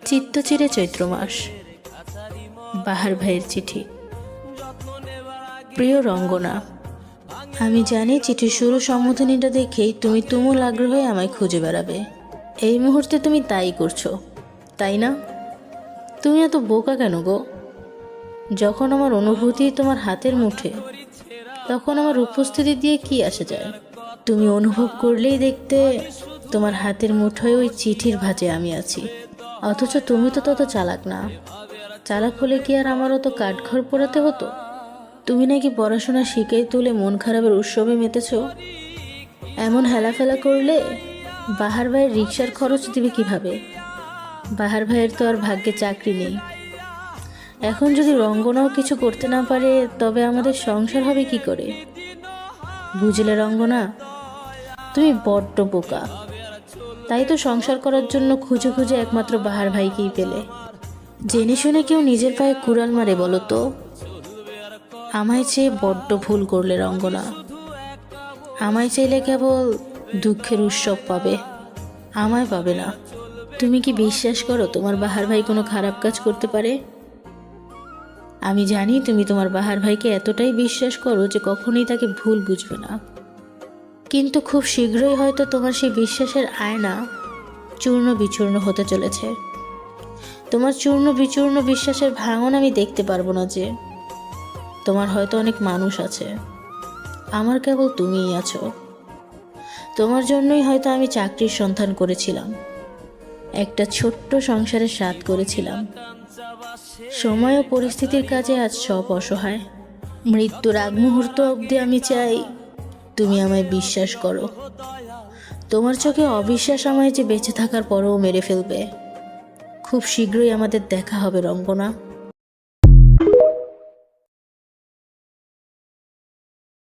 চিত্তচিরে চৈত্র মাস। বাহার ভাইয়ের চিঠি। প্রিয় রঙ্গনা, আমি জানি চিঠির শুরু সম্বোধনীটা দেখেই তুমি তুমুল আগ্রহে আমায় খুঁজে বেড়াবে। এই মুহূর্তে তুমি তাই করছো, তাই না? তুমি এত বোকা কেন গো? যখন আমার অনুভূতি তোমার হাতের মুঠে, তখন আমার উপস্থিতি দিয়ে কি আসে যায়? তুমি অনুভব করলেই দেখতে তোমার হাতের মুঠোয় ওই চিঠির ভাঁজে আমি আছি। অথচ তুমি তো তত চালাক না। চালাক হলে কি আর আমারও তো কাঠঘর পোড়াতে হতো? তুমি নাকি পড়াশোনা শিখেই তুলে মন খারাপের উৎসবে মেতেছ। এমন হেলাফেলা করলে বাহার ভাইয়ের রিক্সার খরচ দিবে কিভাবে? বাহার ভাইয়ের তো আর ভাগ্যে চাকরি নেই। এখন যদি রঙ্গনাও কিছু করতে না পারে, তবে আমাদের সংসার হবে কি করে? বুঝলে রঙ্গনা, তুমি বড্ড বোকা। তাই তো সংসার করার জন্য খুঁজে খুঁজে একমাত্র বাহার ভাইকেই পেলে। জেনে শুনে কেউ নিজের পায়ে কুড়াল মারে বলো তো? আমায় চেয়ে বড্ড ভুল করলে রঙ্গনা। আমায় চাইলে কেবল দুঃখের উৎসব পাবে, আমায় পাবে না। তুমি কি বিশ্বাস করো তোমার বাহার ভাই কোনো খারাপ কাজ করতে পারে? আমি জানি তুমি তোমার বাহার ভাইকে এতটাই বিশ্বাস করো যে কখনোই তাকে ভুল বুঝবে না। কিন্তু খুব শীঘ্রই হয়তো তোমার সেই বিশ্বাসের আয়না চূর্ণ বিচূর্ণ হতে চলেছে। তোমার চূর্ণ বিচূর্ণ বিশ্বাসের ভাঙন আমি দেখতে পারবো না। যে তোমার হয়তো অনেক মানুষ আছে, আমার কেবল তুমিই আছো। তোমার জন্যই হয়তো আমি চাকরির সন্ধান করেছিলাম, একটা ছোট্ট সংসারের স্বাদ করেছিলাম। সময় ও পরিস্থিতির কাজে আজ সব অসহায়। মৃত্যুর আগ মুহূর্ত অবধি আমি চাই তুমি আমায় বিশ্বাস করো। তোমার চোখে অবিশ্বাস আমায় যে বেঁচে থাকার পরেও মেরে ফেলবে। খুব শীঘ্রই আমাদের দেখা হবে রঙ্গনা।